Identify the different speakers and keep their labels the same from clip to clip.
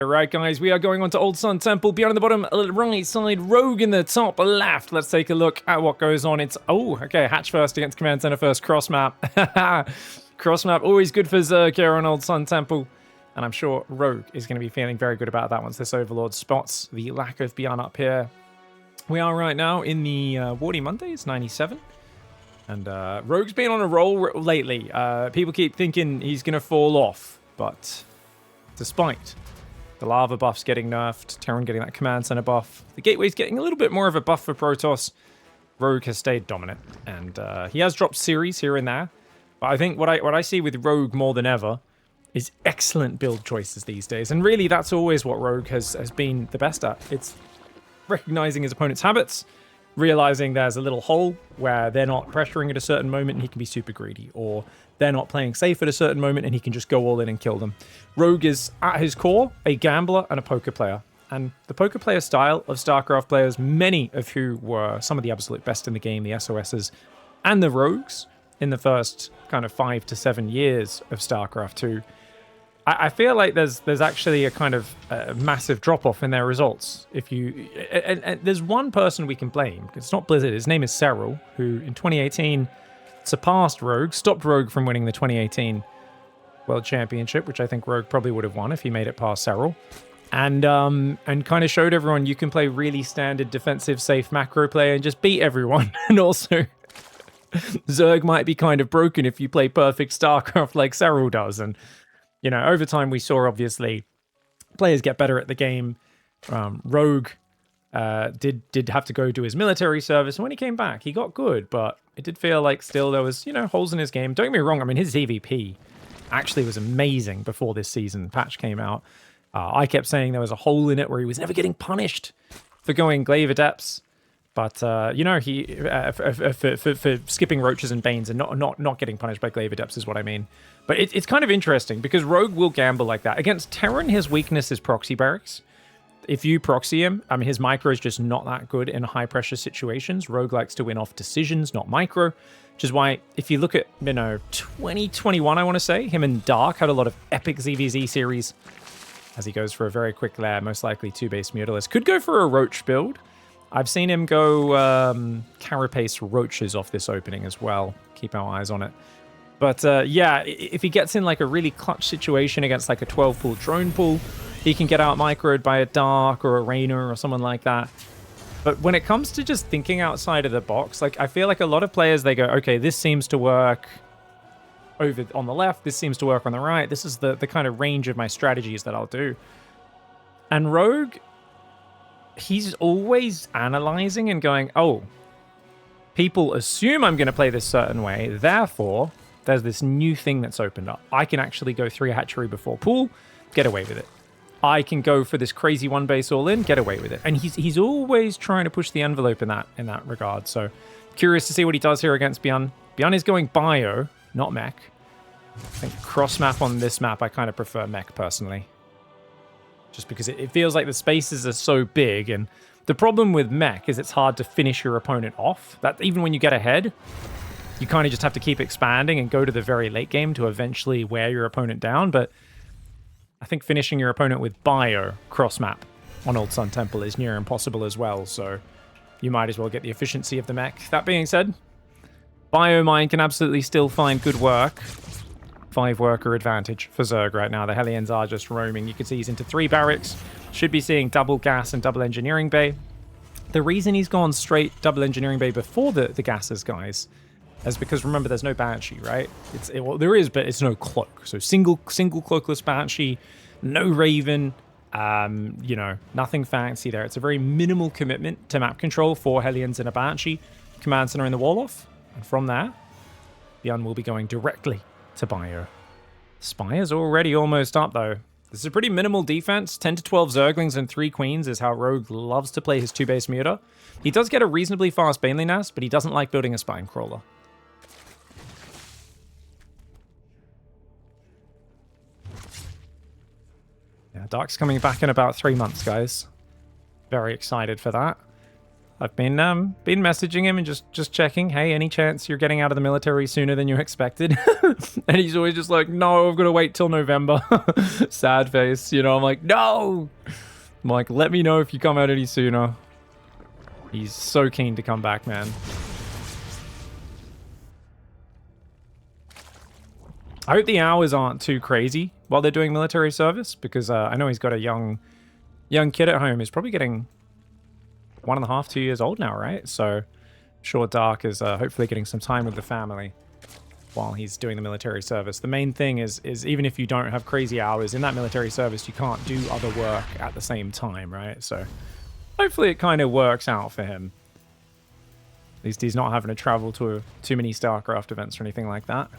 Speaker 1: Alright guys, we are going on to Old Sun Temple. Beyond the bottom right side, Rogue in the top left. Let's take a look at what goes on. It's, okay, Hatch first against Command Center first, cross map. Cross map, always good for Zerg here on Old Sun Temple. And I'm sure Rogue is going to be feeling very good about that once this Overlord spots the lack of BYUN up here. We are right now in the Wardy Mondays, 97. And Rogue's been on a roll lately. People keep thinking he's going to fall off, but despite the lava buff's getting nerfed, Terran getting that command center buff, the gateway's getting a little bit more of a buff for Protoss, Rogue has stayed dominant. And he has dropped series here and there. But I think what I see with Rogue more than ever is excellent build choices these days. And really, that's always what Rogue has been the best at. It's recognizing his opponent's habits, realizing there's a little hole where they're not pressuring at a certain moment and he can be super greedy, or they're not playing safe at a certain moment and he can just go all in and kill them. Rogue is, at his core, a gambler and a poker player. And the poker player style of StarCraft players, many of who were some of the absolute best in the game, the SOSs and the Rogues, in the first kind of 5 to 7 years of StarCraft 2, I feel like there's actually a kind of massive drop-off in their results. If you and there's one person we can blame. It's not Blizzard. His name is Serral, who in 2018 surpassed Rogue, stopped Rogue from winning the 2018 World Championship, which I think Rogue probably would have won if he made it past Serral, and kind of showed everyone you can play really standard defensive, safe macro play and just beat everyone. And also, Zerg might be kind of broken if you play perfect StarCraft like Serral does. And you know, over time we saw, obviously, players get better at the game. Rogue did have to go do his military service, and when he came back, he got good, but it did feel like still there was, holes in his game. Don't get me wrong, I mean, his EVP actually was amazing before this season patch came out. I kept saying there was a hole in it where he was never getting punished for going Glaive Adepts. But, he for skipping Roaches and Banes and not getting punished by Glaive Adepts is what I mean. But it's kind of interesting because Rogue will gamble like that. Against Terran, his weakness is proxy barracks. If you proxy him, I mean, his micro is just not that good in high-pressure situations. Rogue likes to win off decisions, not micro, which is why if you look at, 2021, I want to say, him and Dark had a lot of epic ZVZ series as he goes for a very quick lair, most likely 2-base Mutalisk. Could go for a Roach build. I've seen him go Carapace Roaches off this opening as well. Keep our eyes on it. But yeah, if he gets in like a really clutch situation against like a 12-pool drone pool, he can get out microed by a Dark or a Rainer or someone like that. But when it comes to just thinking outside of the box, like I feel like a lot of players, they go, okay, this seems to work over on the left, this seems to work on the right. This is the kind of range of my strategies that I'll do. And Rogue, he's always analyzing and going, oh, people assume I'm going to play this certain way, therefore there's this new thing that's opened up. I can actually go 3 hatchery before pool, get away with it. I can go for this crazy 1-base all-in, get away with it. And he's always trying to push the envelope in that regard. So curious to see what he does here against BYUN. BYUN is going bio, not mech. I think cross map on this map, I kind of prefer mech personally. Just because it feels like the spaces are so big, and the problem with mech is it's hard to finish your opponent off. That even when you get ahead, you kind of just have to keep expanding and go to the very late game to eventually wear your opponent down. But I think finishing your opponent with bio cross map on Old Sun Temple is near impossible as well, so you might as well get the efficiency of the mech. That being said, bio mine can absolutely still find good work. 5-worker advantage for Zerg right now. The Hellions are just roaming. You can see he's into 3 barracks. Should be seeing double gas and double engineering bay. The reason he's gone straight double engineering bay before the gases, guys, is because, remember, there's no Banshee, right? Well, there is, but it's no cloak. So single cloakless Banshee, no Raven, nothing fancy there. It's a very minimal commitment to map control for Hellions and a Banshee. Command center in the wall off. And from there, BYUN will be going directly to bio. Spire's already almost up, though. This is a pretty minimal defense. 10 to 12 Zerglings and 3 Queens is how Rogue loves to play his 2-base muta. He does get a reasonably fast Baneley Nest, but he doesn't like building a Spine Crawler. Yeah, Dark's coming back in about 3 months, guys. Very excited for that. I've been messaging him and just checking. Hey, any chance you're getting out of the military sooner than you expected? And he's always just like, no, I've got to wait till November. Sad face, you know. I'm like, no. I'm like, let me know if you come out any sooner. He's so keen to come back, man. I hope the hours aren't too crazy while they're doing military service, because I know he's got a young kid at home. He's probably getting 1.5, 2 years old now, right? So sure, Dark is hopefully getting some time with the family while he's doing the military service. The main thing is even if you don't have crazy hours in that military service, you can't do other work at the same time, right? So hopefully it kind of works out for him. At least he's not having to travel to too many StarCraft events or anything like that.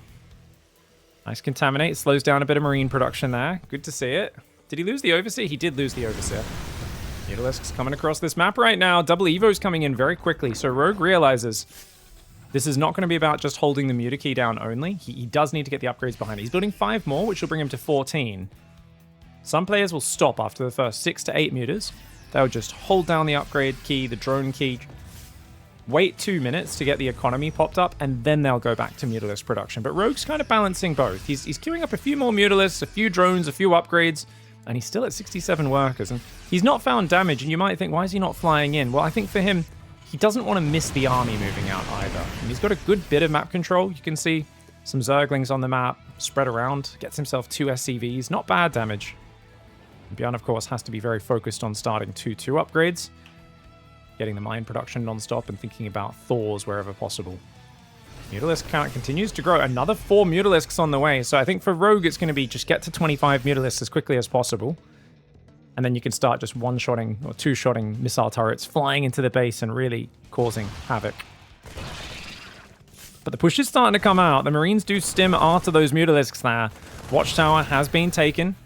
Speaker 1: Nice contaminate. Slows down a bit of marine production there. Good to see it. Did he lose the Overseer? He did lose the Overseer. Mutalisk's coming across this map right now. Double Evo's coming in very quickly. So Rogue realizes this is not going to be about just holding the Muta key down only. He does need to get the upgrades behind it. He's building 5 more, which will bring him to 14. Some players will stop after the first 6 to 8 mutas. They'll just hold down the upgrade key, the drone key, wait 2 minutes to get the economy popped up, and then they'll go back to Mutalisk production. But Rogue's kind of balancing both. He's queuing up a few more Mutalisks, a few drones, a few upgrades, and he's still at 67 workers. And he's not found damage, and you might think, why is he not flying in? Well, I think for him, he doesn't want to miss the army moving out either. And he's got a good bit of map control. You can see some Zerglings on the map spread around. Gets himself 2 SCVs. Not bad damage. And BYUN, of course, has to be very focused on starting 2 upgrades. Getting the mine production non-stop and thinking about Thors wherever possible. Mutalisk count continues to grow. Another 4 Mutalisks on the way. So I think for Rogue, it's going to be just get to 25 Mutalisks as quickly as possible. And then you can start just one-shotting or two-shotting missile turrets flying into the base and really causing havoc. But the push is starting to come out. The Marines do stim after those Mutalisks there. Watchtower has been taken.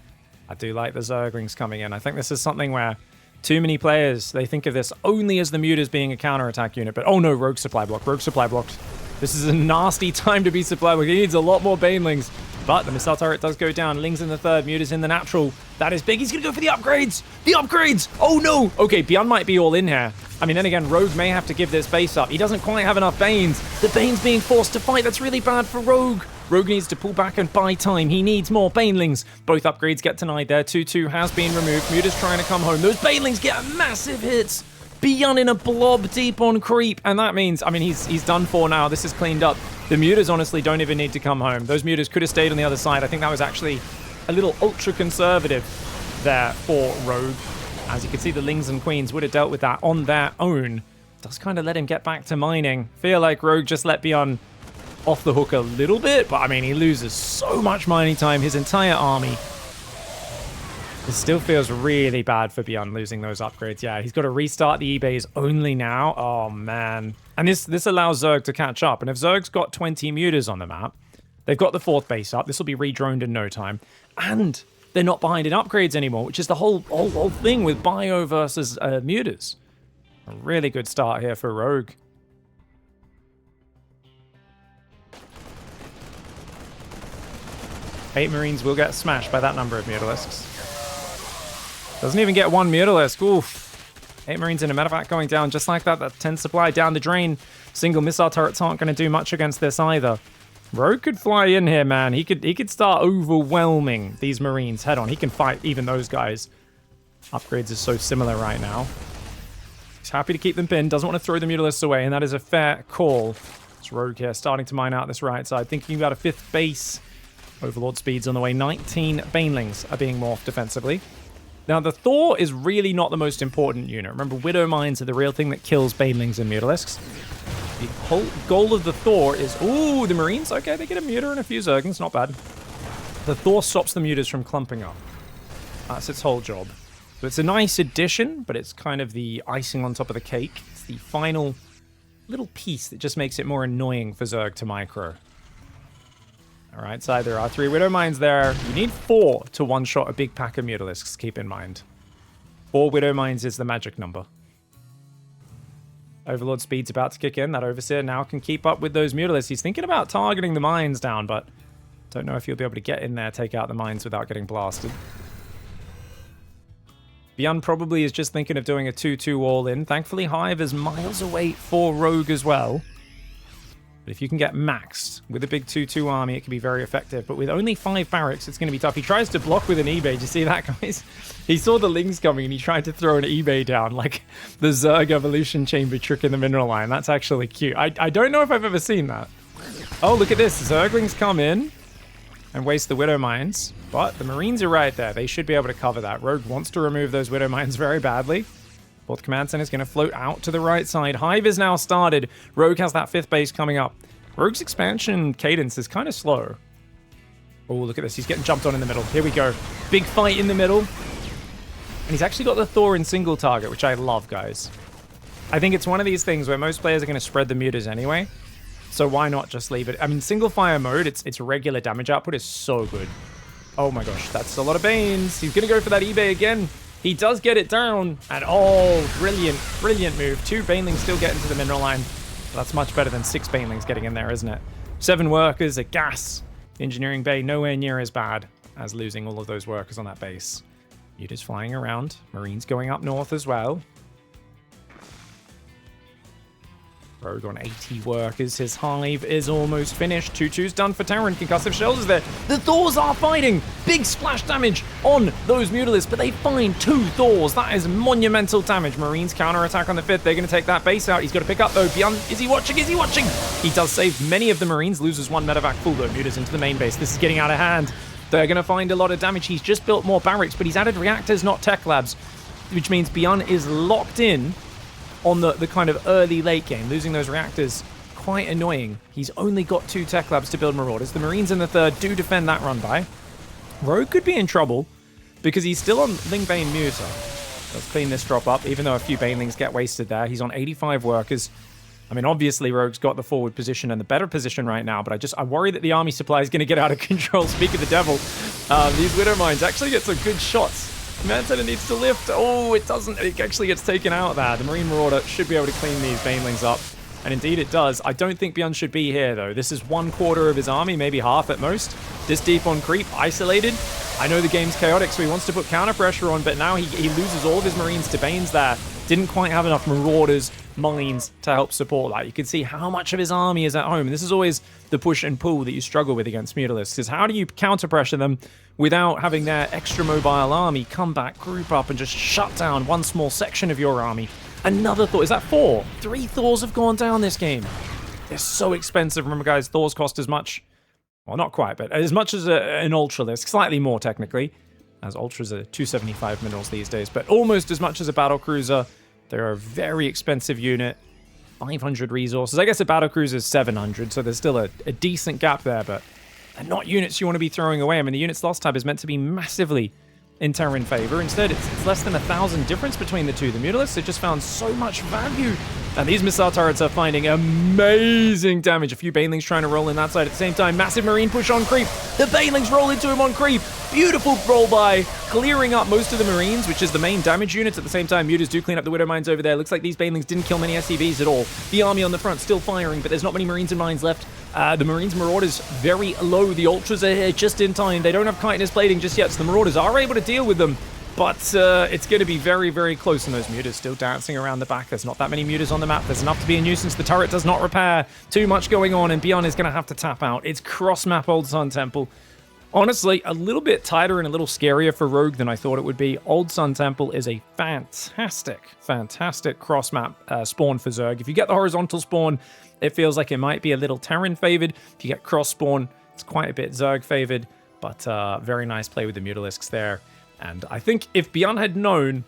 Speaker 1: I do like the Zerglings coming in. I think this is something where too many players, they think of this only as the Mutas being a counterattack unit. But oh no, Rogue supply block. Rogue supply blocked. This is a nasty time to be supply blocked. He needs a lot more Banelings. But the missile turret does go down. Ling's in the third. Muta's in the natural. That is big. He's going to go for the upgrades. The upgrades. Oh, no. Okay, BYUN might be all in here. I mean, then again, Rogue may have to give this base up. He doesn't quite have enough Banes. The Bane's being forced to fight. That's really bad for Rogue. Rogue needs to pull back and buy time. He needs more Banelings. Both upgrades get denied there. 2-2 has been removed. Muta's trying to come home. Those Banelings get massive hits. BYUN in a blob deep on creep. And that means, I mean, he's done for now. This is cleaned up. The Mutas honestly don't even need to come home. Those Mutas could have stayed on the other side. I think that was actually a little ultra-conservative there for Rogue. As you can see, the Lings and Queens would have dealt with that on their own. Does kind of let him get back to mining. Feel like Rogue just let BYUN off the hook a little bit. But, I mean, he loses so much mining time. His entire army. It still feels really bad for BYUN losing those upgrades. Yeah, he's got to restart the eBays only now. Oh, man. And this allows Zerg to catch up. And if Zerg's got 20 Mutas on the map, they've got the 4th base up. This will be redroned in no time. And they're not behind in upgrades anymore, which is the whole thing with Bio versus Mutas. A really good start here for Rogue. Eight Marines will get smashed by that number of Mutalisks. Doesn't even get 1 Mutalisk. Oof. 8 Marines in a medevac going down just like that. That 10 supply down the drain. Single missile turrets aren't going to do much against this either. Rogue could fly in here, man. He could start overwhelming these Marines head on. He can fight even those guys. Upgrades is so similar right now. He's happy to keep them pinned. Doesn't want to throw the Mutalisks away, and that is a fair call. It's Rogue here starting to mine out this right side. Thinking about a 5th base. Overlord speed's on the way. 19 Banelings are being morphed defensively. Now, the Thor is really not the most important unit. Remember, Widow Mines are the real thing that kills Banelings and Mutalisks. The whole goal of the Thor is... Ooh, the Marines? Okay, they get a Muta and a few Zerglings. Not bad. The Thor stops the Mutas from clumping up. That's its whole job. So it's a nice addition, but it's kind of the icing on top of the cake. It's the final little piece that just makes it more annoying for Zerg to micro. Alright, so there are 3 Widow Mines there. You need 4 to one-shot a big pack of Mutalisks, keep in mind. 4 Widow Mines is the magic number. Overlord speed's about to kick in. That Overseer now can keep up with those Mutalisks. He's thinking about targeting the mines down, but don't know if he'll be able to get in there, take out the mines without getting blasted. BYUN probably is just thinking of doing a 2-2 all-in. Thankfully, Hive is miles away for Rogue as well. But if you can get maxed with a big 2-2 army, it can be very effective. But with only 5 barracks, it's going to be tough. He tries to block with an eBay. Did you see that, guys? He saw the Lings coming and he tried to throw an eBay down, like the Zerg Evolution Chamber trick in the mineral line. That's actually cute. I don't know if I've ever seen that. Oh, look at this. Zerglings come in and waste the Widow Mines. But the Marines are right there. They should be able to cover that. Rogue wants to remove those Widow Mines very badly. Fourth Command Center is going to float out to the right side. Hive is now started. Rogue has that 5th base coming up. Rogue's expansion cadence is kind of slow. Oh, look at this. He's getting jumped on in the middle. Here we go. Big fight in the middle. And he's actually got the Thor in single target, which I love, guys. I think it's one of these things where most players are going to spread the mutas anyway. So why not just leave it? I mean, single fire mode, its regular damage output is so good. Oh my gosh, that's a lot of Banes. He's going to go for that eBay again. He does get it down. And oh, brilliant, brilliant move. 2 Banelings still get into the mineral line. That's much better than 6 Banelings getting in there, isn't it? 7 workers, a gas. Engineering bay nowhere near as bad as losing all of those workers on that base. Mutas flying around. Marines going up north as well. Rogue on 80 workers. His hive is almost finished. 2-2's done for Terran. Concussive shells is there. The Thors are fighting. Big splash damage on those Mutalisks, but they find 2 Thors. That is monumental damage. Marines counterattack on the 5th. They're going to take that base out. He's got to pick up, though. BYUN, is he watching? Is he watching? He does save many of the Marines. Loses 1 medevac full, though. Mutas into the main base. This is getting out of hand. They're going to find a lot of damage. He's just built more barracks, but he's added reactors, not tech labs, which means BYUN is locked in on the kind of early late game. Losing those reactors, quite annoying. He's only got 2 tech labs to build Marauders. The Marines in the 3rd do defend that run by. Rogue could be in trouble because he's still on Lingbane Muta. Let's clean this drop up, even though a few Banelings get wasted there. He's on 85 workers. I mean, obviously, Rogue's got the forward position and the better position right now, but I worry that the army supply is going to get out of control. Speak of the devil. These Widow Mines actually get some good shots. Command Center needs to lift. Oh, it doesn't. It actually gets taken out there. The Marine Marauder should be able to clean these Banelings up. And indeed it does. I don't think BYUN should be here, though. This is 1/4 of his army, maybe half at most. This deep on creep, isolated. I know the game's chaotic, so he wants to put counter pressure on, but now he loses all of his Marines to Banes there. Didn't quite have enough Marauders, Mines to help support that. You can see how much of his army is at home. And this is always the push and pull that you struggle with against Mutalisks, because how do you counter pressure them without having their extra mobile army come back, group up, and just shut down one small section of your army? Another Thor. Is that 4? 3 Thors have gone down this game. They're so expensive. Remember, guys, Thors cost as much, well, not quite, but as much as an Ultralisk, slightly more technically, as Ultras are 275 minerals these days, but almost as much as a Battlecruiser. They're a very expensive unit. 500 resources. I guess a Battlecruiser is 700, so there's still a decent gap there, but they're not units you want to be throwing away. I mean, the units lost tab is meant to be massively in Terran favor. Instead, it's less than 1,000 difference between the two. The Mutalisks have just found so much value. And these missile turrets are finding amazing damage. A few Banelings trying to roll in that side at the same time. Massive Marine push on creep. The Banelings roll into him on creep. Beautiful roll by, clearing up most of the Marines, which is the main damage units. At the same time, Mutas do clean up the Widow Mines over there. Looks like these Banelings didn't kill many SCVs at all. The army on the front still firing, but there's not many Marines and Mines left. The Marines Marauders very low. The Ultras are here just in time. They don't have chitinous plating just yet, so the Marauders are able to deal with them. But it's going to be very, very close, and those Mutas still dancing around the back. There's not that many Mutas on the map. There's enough to be a nuisance. The turret does not repair. Too much going on, and BYUN is going to have to tap out. It's cross-map Old Sun Temple. Honestly, a little bit tighter and a little scarier for Rogue than I thought it would be. Old Sun Temple is a fantastic, fantastic cross-map spawn for Zerg. If you get the horizontal spawn, it feels like it might be a little Terran favored. If you get cross-spawn, it's quite a bit Zerg favored, but very nice play with the Mutalisks there. And I think if BYUN had known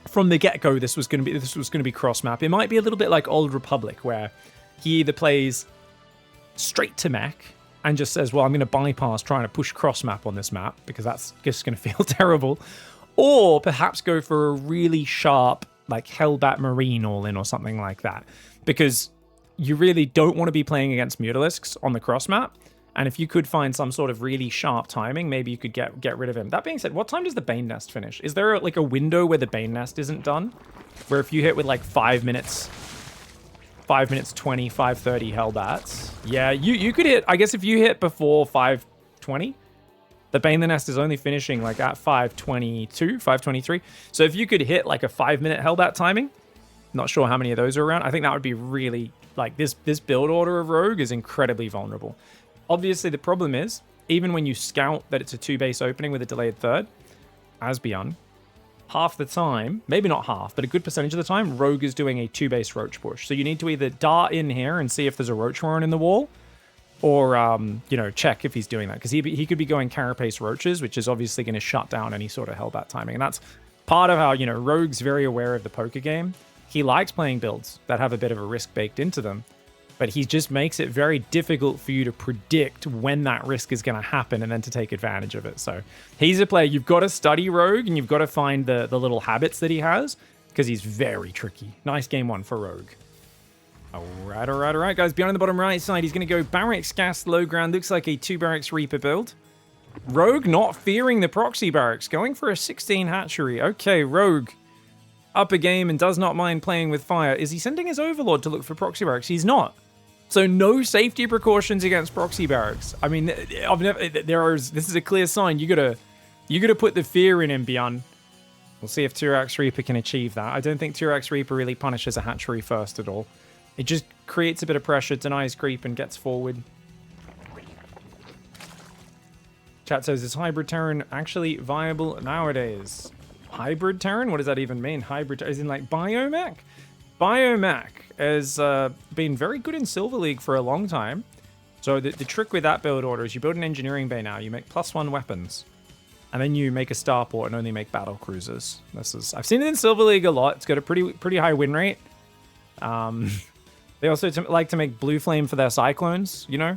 Speaker 1: from the get-go this was going to be cross-map, it might be a little bit like Old Republic, where he either plays straight to mech and just says, well, I'm going to bypass trying to push cross-map on this map because that's just going to feel terrible, or perhaps go for a really sharp, like Hellbat Marine all-in or something like that, because you really don't want to be playing against Mutalisks on the cross-map. And if you could find some sort of really sharp timing, maybe you could get rid of him. That being said, what time does the Bane Nest finish? Is there like a window where the Bane Nest isn't done? Where if you hit with like 5 minutes 20, 5:30 Hellbats. Yeah, you could hit, I guess if you hit before 5:20, The Bane the Nest is only finishing like at 522, 523. So if you could hit like a 5-minute Hellbat timing, not sure how many of those are around. I think that would be really, like, this build order of Rogue is incredibly vulnerable. Obviously, the problem is, even when you scout that it's a 2-base opening with a delayed third, as BYUN, half the time, maybe not half, but a good percentage of the time, Rogue is doing a 2-base roach push. So you need to either dart in here and see if there's a roach warren in the wall, or, you know, check if he's doing that. Because he could be going carapace roaches, which is obviously going to shut down any sort of Hellbat timing. And that's part of how, you know, Rogue's very aware of the poker game. He likes playing builds that have a bit of a risk baked into them, but he just makes it very difficult for you to predict when that risk is going to happen and then to take advantage of it. So he's a player. You've got to study Rogue, and you've got to find the little habits that he has, because he's very tricky. Nice game one for Rogue. All right, guys. Behind the bottom right side, he's going to go Barracks Gas low ground. Looks like a 2 Barracks Reaper build. Rogue not fearing the proxy barracks, going for a 16 hatchery. Okay, Rogue up a game and does not mind playing with fire. Is he sending his Overlord to look for proxy barracks? He's not. So no safety precautions against proxy barracks. I mean, this is a clear sign. You gotta put the fear in him, BYUN. We'll see if Tyrax Reaper can achieve that. I don't think Tyrax Reaper really punishes a hatchery first at all. It just creates a bit of pressure, denies creep, and gets forward. Chat says, is Hybrid Terran actually viable nowadays? Hybrid Terran? What does that even mean? Hybrid Terran, as in like Biomech? Biomech has been very good in Silver League for a long time. So the trick with that build order is you build an engineering bay now, you make +1 weapons, and then you make a starport and only make battle cruisers. I've seen it in Silver League a lot. It's got a pretty high win rate. They also like to make Blue Flame for their Cyclones, you know?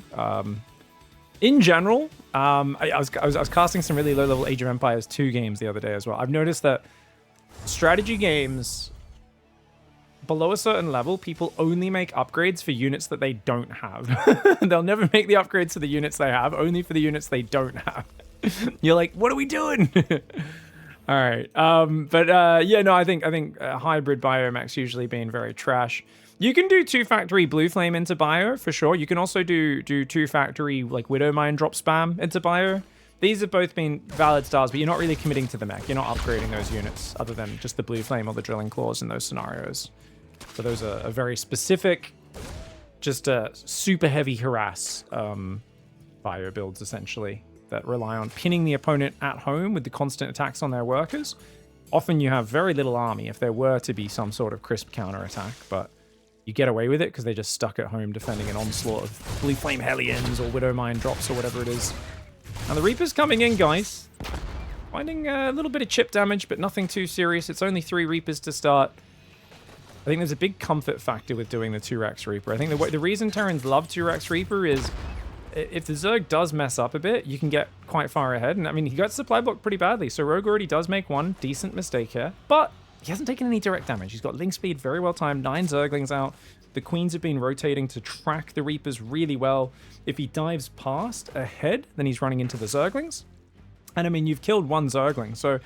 Speaker 1: In general, I was casting some really low-level Age of Empires 2 games the other day as well. I've noticed that strategy games, below a certain level, people only make upgrades for units that they don't have. They'll never make the upgrades for the units they have, only for the units they don't have. You're like, what are we doing? All right. Yeah, no, I think hybrid Biomech's usually been very trash. You can do 2-factory Blue Flame into Bio, for sure. You can also do 2-factory, like, Widow Mine drop spam into Bio. These have both been valid styles, but you're not really committing to the mech. You're not upgrading those units, other than just the Blue Flame or the Drilling Claws in those scenarios. So those are very specific, just super heavy harass Bio builds, essentially, that rely on pinning the opponent at home with the constant attacks on their workers. Often you have very little army if there were to be some sort of crisp counter-attack, but you get away with it because they're just stuck at home defending an onslaught of Blue Flame Hellions or Widow Mine drops or whatever it is. Now the Reaper's coming in, guys. Finding a little bit of chip damage, but nothing too serious. It's only 3 Reapers to start. I think there's a big comfort factor with doing the 2-Rex Reaper. I think the reason Terrans love 2-Rex Reaper is if the Zerg does mess up a bit, you can get quite far ahead. And I mean, he got supply blocked pretty badly, so Rogue already does make one decent mistake here. But he hasn't taken any direct damage. He's got link speed very well timed, 9 Zerglings out. The Queens have been rotating to track the Reapers really well. If he dives past ahead, then he's running into the Zerglings. And I mean, you've killed 1 Zergling, so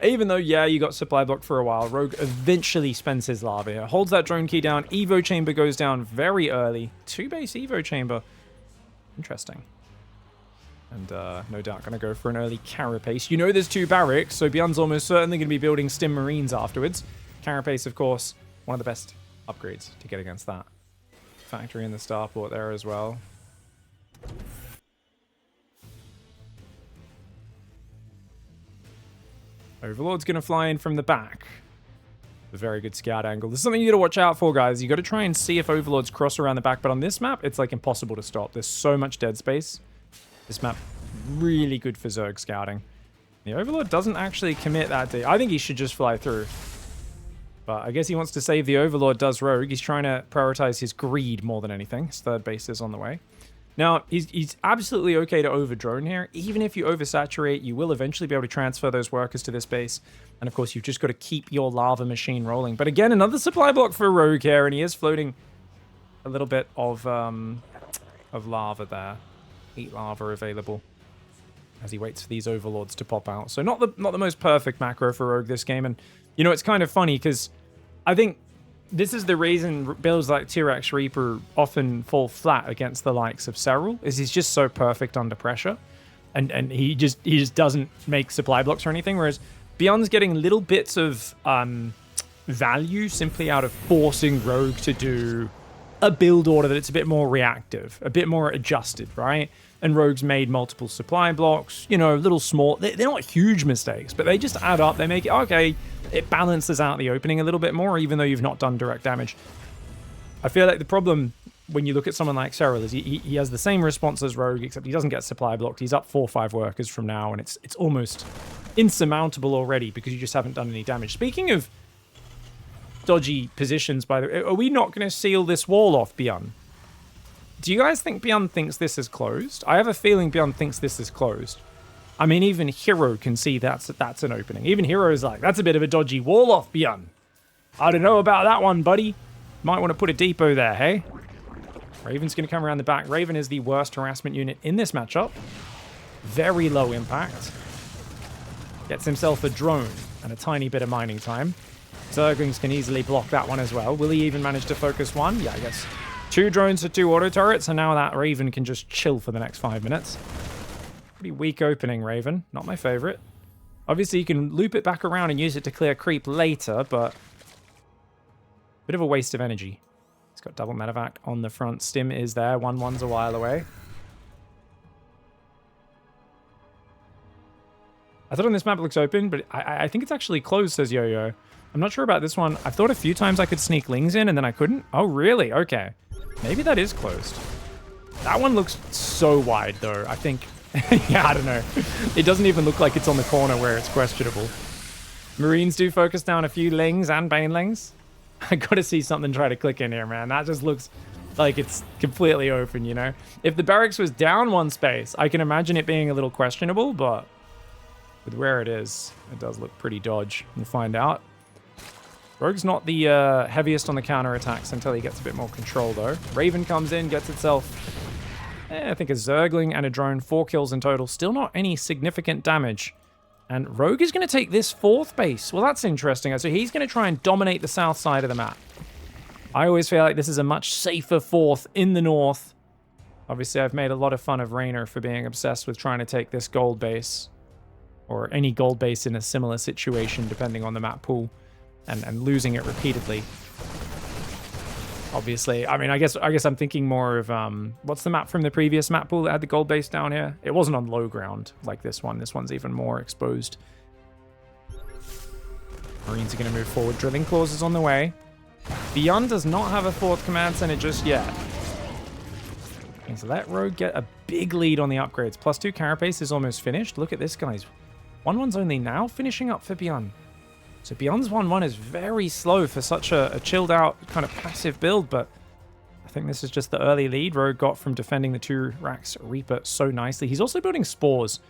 Speaker 1: even though, yeah, you got supply blocked for a while, Rogue eventually spends his lava here. Holds that drone key down. Evo Chamber goes down very early. 2-base Evo Chamber. Interesting. And no doubt going to go for an early Carapace. You know there's 2 barracks, so BYUN's almost certainly going to be building Stim Marines afterwards. Carapace, of course, one of the best upgrades to get against that. Factory in the starport there as well. Overlord's going to fly in from the back. A very good scout angle. This is something you got to watch out for, guys. You got to try and see if Overlords cross around the back, but on this map, it's like impossible to stop. There's so much dead space. This map, really good for Zerg scouting. The Overlord doesn't actually commit that deep. I think he should just fly through. But I guess he wants to save the Overlord, does Rogue. He's trying to prioritize his greed more than anything. His 3rd base is on the way. Now, he's absolutely okay to over-drone here. Even if you oversaturate, you will eventually be able to transfer those workers to this base. And of course, you've just got to keep your lava machine rolling. But again, another supply block for Rogue here, and he is floating a little bit of lava there. Heat lava available as he waits for these Overlords to pop out. So not the most perfect macro for Rogue this game. And, you know, it's kind of funny because I think this is the reason builds like Tyrax Reaper often fall flat against the likes of Serral, is he's just so perfect under pressure. And he just doesn't make supply blocks or anything, whereas BYUN's getting little bits of value simply out of forcing Rogue to do a build order that it's a bit more reactive, a bit more adjusted, right? And Rogue's made multiple supply blocks, you know, little small, they're not huge mistakes, but they just add up, they make it, okay, it balances out the opening a little bit more, even though you've not done direct damage. I feel like the problem when you look at someone like Cyril is he has the same response as Rogue, except he doesn't get supply blocked. He's up 4 or 5 workers from now, and it's almost insurmountable already because you just haven't done any damage. Speaking of dodgy positions, by the way, are we not going to seal this wall off, BYUN? Do you guys think BYUN thinks this is closed? I have a feeling BYUN thinks this is closed. I mean, even Hero can see that's an opening. Even Hero's like, that's a bit of a dodgy wall off, BYUN. I don't know about that one, buddy. Might want to put a depot there, hey? Raven's going to come around the back. Raven is the worst harassment unit in this matchup. Very low impact. Gets himself a drone and a tiny bit of mining time. Zerglings can easily block that one as well. Will he even manage to focus one? Yeah, I guess 2 drones to 2 auto turrets, and now that Raven can just chill for the next 5 minutes. Pretty weak opening, Raven. Not my favorite. Obviously, you can loop it back around and use it to clear creep later, but bit of a waste of energy. He's got double medevac on the front. Stim is there. 1-1's a while away. I thought on this map it looks open, but I think it's actually closed, says Yo-Yo. I'm not sure about this one. I've thought a few times I could sneak Lings in, and then I couldn't. Oh, really? Okay. Maybe that is closed. That one looks so wide, though. I think... yeah, I don't know. It doesn't even look like it's on the corner where it's questionable. Marines do focus down a few Lings and Banelings. I gotta see something try to click in here, man. That just looks like it's completely open, you know? If the barracks was down 1 space, I can imagine it being a little questionable, but with where it is, it does look pretty dodge. We'll find out. Rogue's not the heaviest on the counterattacks until he gets a bit more control, though. Raven comes in, gets itself, I think, a Zergling and a drone. 4 kills in total. Still not any significant damage. And Rogue is going to take this 4th base. Well, that's interesting. So he's going to try and dominate the south side of the map. I always feel like this is a much safer 4th in the north. Obviously, I've made a lot of fun of Raynor for being obsessed with trying to take this gold base. Or any gold base in a similar situation, depending on the map pool. And losing it repeatedly. Obviously, I mean, I guess I'm thinking more of, what's the map from the previous map pool that had the gold base down here? It wasn't on low ground like this one. This one's even more exposed. Marines are going to move forward. Drilling claws is on the way. BYUN does not have a 4th command center just yet. Okay, so let Rogue get a big lead on the upgrades. +2 carapace is almost finished. Look at this, guys. 1-1's only now finishing up for BYUN. So BYUN's 1-1 is very slow for such a chilled out kind of passive build, but I think this is just the early lead Rogue got from defending the 2 racks Reaper so nicely. He's also building spores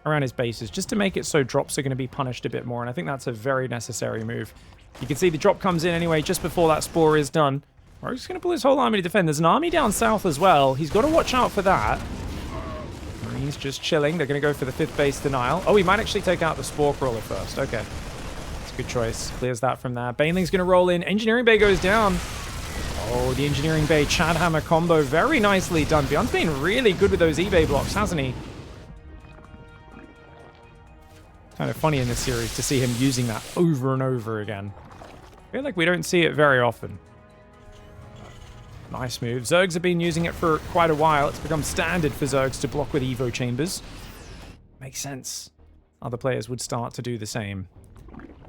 Speaker 1: around his bases just to make it so drops are going to be punished a bit more, and I think that's a very necessary move. You can see the drop comes in anyway just before that spore is done. Rogue's going to pull his whole army to defend. There's an army down south as well. He's got to watch out for that. Marines just chilling. They're going to go for the 5th base denial. Oh, he might actually take out the spore crawler first. Okay. Good choice. Clears that from there. Baneling's going to roll in. Engineering Bay goes down. Oh, the Engineering Bay Chad Hammer combo. Very nicely done. BYUN's been really good with those eBay blocks, hasn't he? Kind of funny in this series to see him using that over and over again. I feel like we don't see it very often. Nice move. Zergs have been using it for quite a while. It's become standard for Zergs to block with Evo chambers. Makes sense. Other players would start to do the same.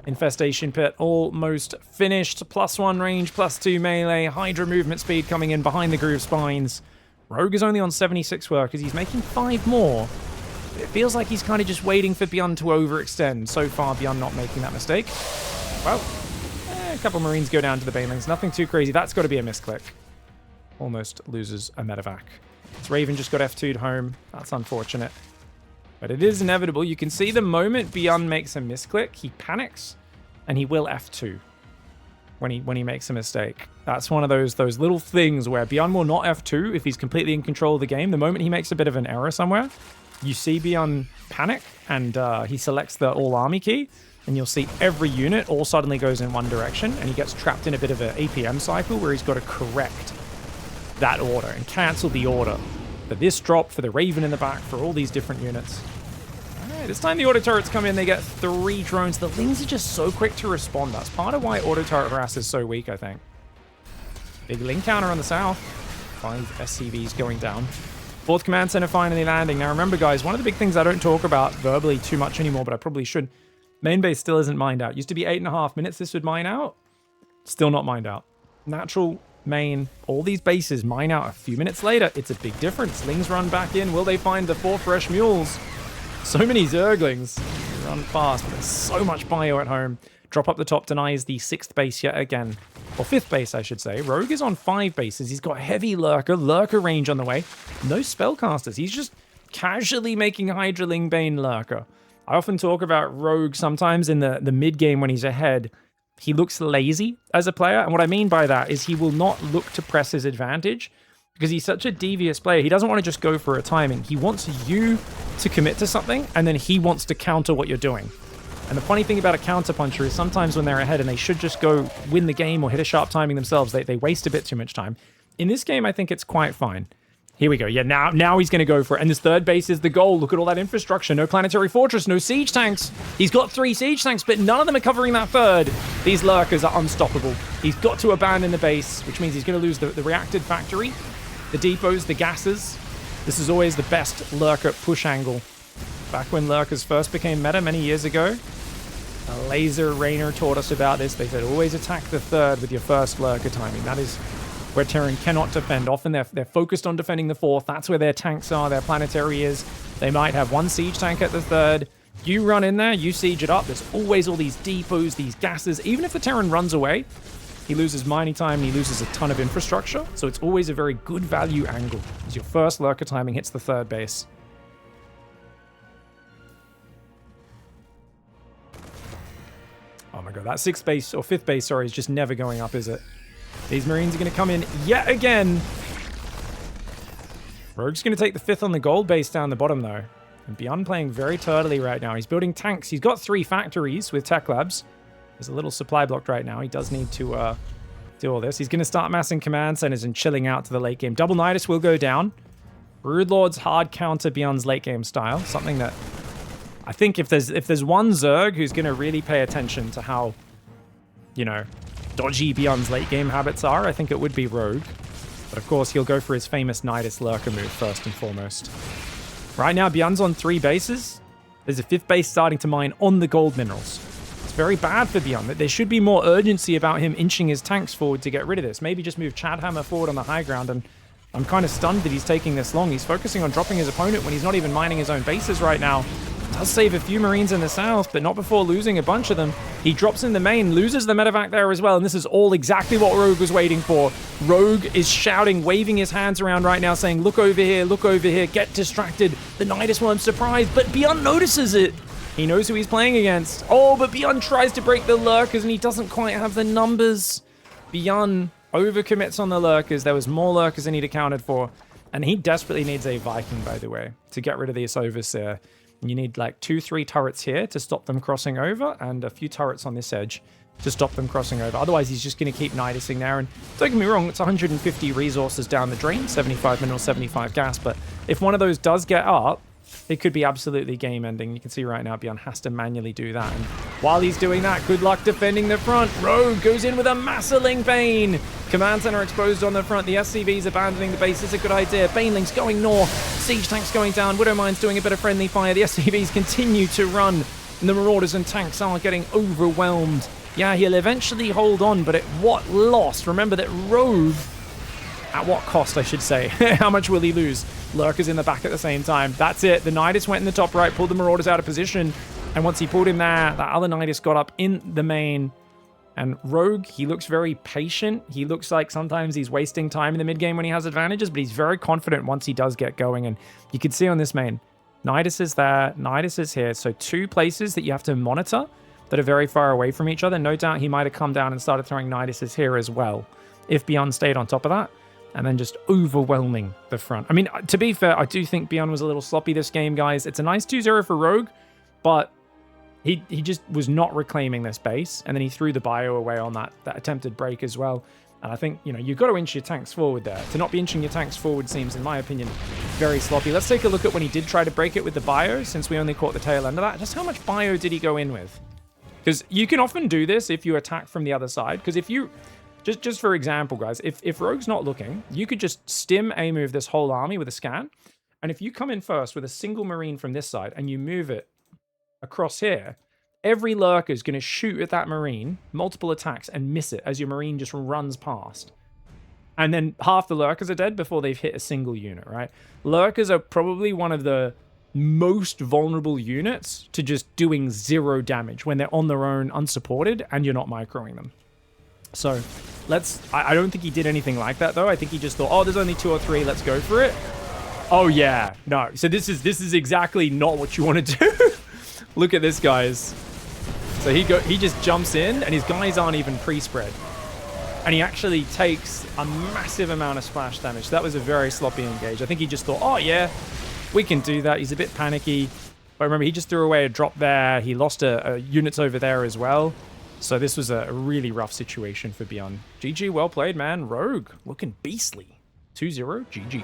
Speaker 1: Infestation Pit almost finished. +1 range, +2 melee. Hydra movement speed coming in behind the Groove Spines. Rogue is only on 76 workers. He's making 5 more. It feels like he's kind of just waiting for BYUN to overextend. So far, BYUN not making that mistake. Well, a couple Marines go down to the Banelings. Nothing too crazy. That's got to be a misclick. Almost loses a medevac. This Raven just got F2'd home. That's unfortunate. But it is inevitable. You can see the moment BYUN makes a misclick, he panics, and he will F2 when he makes a mistake. That's one of those little things where BYUN will not F2 if he's completely in control of the game. The moment he makes a bit of an error somewhere, you see BYUN panic, and he selects the all-army key, and you'll see every unit all suddenly goes in one direction, and he gets trapped in a bit of an APM cycle where he's got to correct that order and cancel the order for this drop, for the Raven in the back, for all these different units. All right, this time the auto turrets come in, they get 3 drones. The Lings are just so quick to respond. That's part of why auto turret harass is so weak, I think. Big Ling counter on the south. 5 SCVs going down. 4th command center finally landing. Now remember, guys, one of the big things I don't talk about verbally too much anymore, but I probably should. Main base still isn't mined out. Used to be 8.5 minutes this would mine out. Still not mined out. Natural, main, all these bases mine out a few minutes later. It's a big difference. Lings run back in. Will they find the 4 fresh mules? So many Zerglings. They run fast, but there's so much bio at home. Drop up the top denies the 6th base yet again. Or 5th base, I should say. Rogue is on 5 bases. He's got heavy Lurker range on the way. No spellcasters. He's just casually making Hydraling Bane Lurker. I often talk about Rogue sometimes in the mid-game when he's ahead. He looks lazy as a player, and what I mean by that is he will not look to press his advantage because he's such a devious player. He doesn't want to just go for a timing. He wants you to commit to something, and then he wants to counter what you're doing. And the funny thing about a counterpuncher is sometimes when they're ahead and they should just go win the game or hit a sharp timing themselves, they waste a bit too much time. In this game, I think it's quite fine. Here we go. Yeah, now he's going to go for it. And this 3rd base is the goal. Look at all that infrastructure. No planetary fortress, no siege tanks. He's got 3 siege tanks, but none of them are covering that 3rd. These Lurkers are unstoppable. He's got to abandon the base, which means he's going to lose the reacted factory, the depots, the gases. This is always the best Lurker push angle. Back when Lurkers first became meta many years ago, a laser Rainer taught us about this. They said always attack the 3rd with your first Lurker timing. That is where Terran cannot defend. Often they're focused on defending the 4th. That's where their tanks are, their planetary is. They might have 1 siege tank at the 3rd. You run in there, you siege it up. There's always all these depots, these gases. Even if the Terran runs away, he loses mining time and he loses a ton of infrastructure. So it's always a very good value angle as your first Lurker timing hits the 3rd base. Oh my god, that 6th base, or 5th base, sorry, is just never going up, is it? These Marines are going to come in yet again. Rogue's going to take the 5th on the gold base down the bottom, though. And BYUN playing very turtily right now. He's building tanks. He's got 3 factories with tech labs. There's a little supply blocked right now. He does need to do all this. He's going to start massing command centers and chilling out to the late game. Double Nydus will go down. Broodlord's hard counter BYUN's late game style. Something that I think if there's one Zerg who's going to really pay attention to how, you know, dodgy BYUN's late game habits are, I think it would be Rogue. But of course, he'll go for his famous Nydus Lurker move first and foremost. Right now, BYUN's on 3 bases. There's a 5th base starting to mine on the gold minerals. It's very bad for BYUN. There should be more urgency about him inching his tanks forward to get rid of this. Maybe just move Chadhammer forward on the high ground, and I'm kind of stunned that he's taking this long. He's focusing on dropping his opponent when he's not even mining his own bases right now. Does save a few Marines in the south, but not before losing a bunch of them. He drops in the main, loses the medevac there as well, and this is all exactly what Rogue was waiting for. Rogue is shouting, waving his hands around right now, saying, look over here, get distracted. The Nydus one, I'm surprised, but BYUN notices it. He knows who he's playing against. Oh, but BYUN tries to break the Lurkers, and he doesn't quite have the numbers. BYUN overcommits on the Lurkers. There was more Lurkers than he'd accounted for, and he desperately needs a Viking, by the way, to get rid of this Overseer. You need like 2-3 turrets here to stop them crossing over, and a few turrets on this edge to stop them crossing over. Otherwise, he's just going to keep Nydusing there. And don't get me wrong, it's 150 resources down the drain, 75 minerals, 75 gas. But if one of those does get up, it could be absolutely game-ending. You can see right now BYUN has to manually do that. And while he's doing that, good luck defending the front. Rogue goes in with a Masserling Bane. Command center exposed on the front. The SCVs abandoning the base is a good idea. Baneling's going north. Siege tanks going down. Widowmine's doing a bit of friendly fire. The SCVs continue to run. And the Marauders and tanks are getting overwhelmed. Yeah, he'll eventually hold on, but at what loss? Remember that Rogue, at what cost, I should say. How much will he lose? Lurkers in the back at the same time. That's it. The Nydus went in the top right, pulled the Marauders out of position. And once he pulled him there, that other Nydus got up in the main. And Rogue, he looks very patient. He looks like sometimes he's wasting time in the mid-game when he has advantages, but he's very confident once he does get going. And you can see on this main, Nydus is there, Nydus is here. So 2 places that you have to monitor that are very far away from each other. No doubt he might have come down and started throwing Nyduses here as well, if BYUN stayed on top of that. And then just overwhelming the front. I mean, to be fair, I do think BYUN was a little sloppy this game, guys. It's a nice 2-0 for Rogue, but he just was not reclaiming this base. And then he threw the bio away on that attempted break as well. And I think, you know, you've got to inch your tanks forward there. To not be inching your tanks forward seems, in my opinion, very sloppy. Let's take a look at when he did try to break it with the bio, since we only caught the tail end of that. Just how much bio did he go in with? Because you can often do this if you attack from the other side. Because if you... Just for example, guys, if Rogue's not looking, you could just stim A-move this whole army with a scan. And if you come in first with a single Marine from this side and you move it across here, every Lurker is going to shoot at that Marine, multiple attacks, and miss it as your Marine just runs past. And then half the Lurkers are dead before they've hit a single unit, right? Lurkers are probably one of the most vulnerable units to just doing 0 damage when they're on their own, unsupported, and you're not microing them. So I don't think he did anything like that, though. I think he just thought, oh, there's only 2 or 3, let's go for it. Oh, yeah. No. So this is exactly not what you want to do. Look at this, guys. So he just jumps in, and his guys aren't even pre-spread. And he actually takes a massive amount of splash damage. That was a very sloppy engage. I think he just thought, oh, yeah, we can do that. He's a bit panicky. But remember, he just threw away a drop there. He lost units over there as well. So this was a really rough situation for BYUN. GG, well played, man. Rogue, looking beastly. 2-0, GG.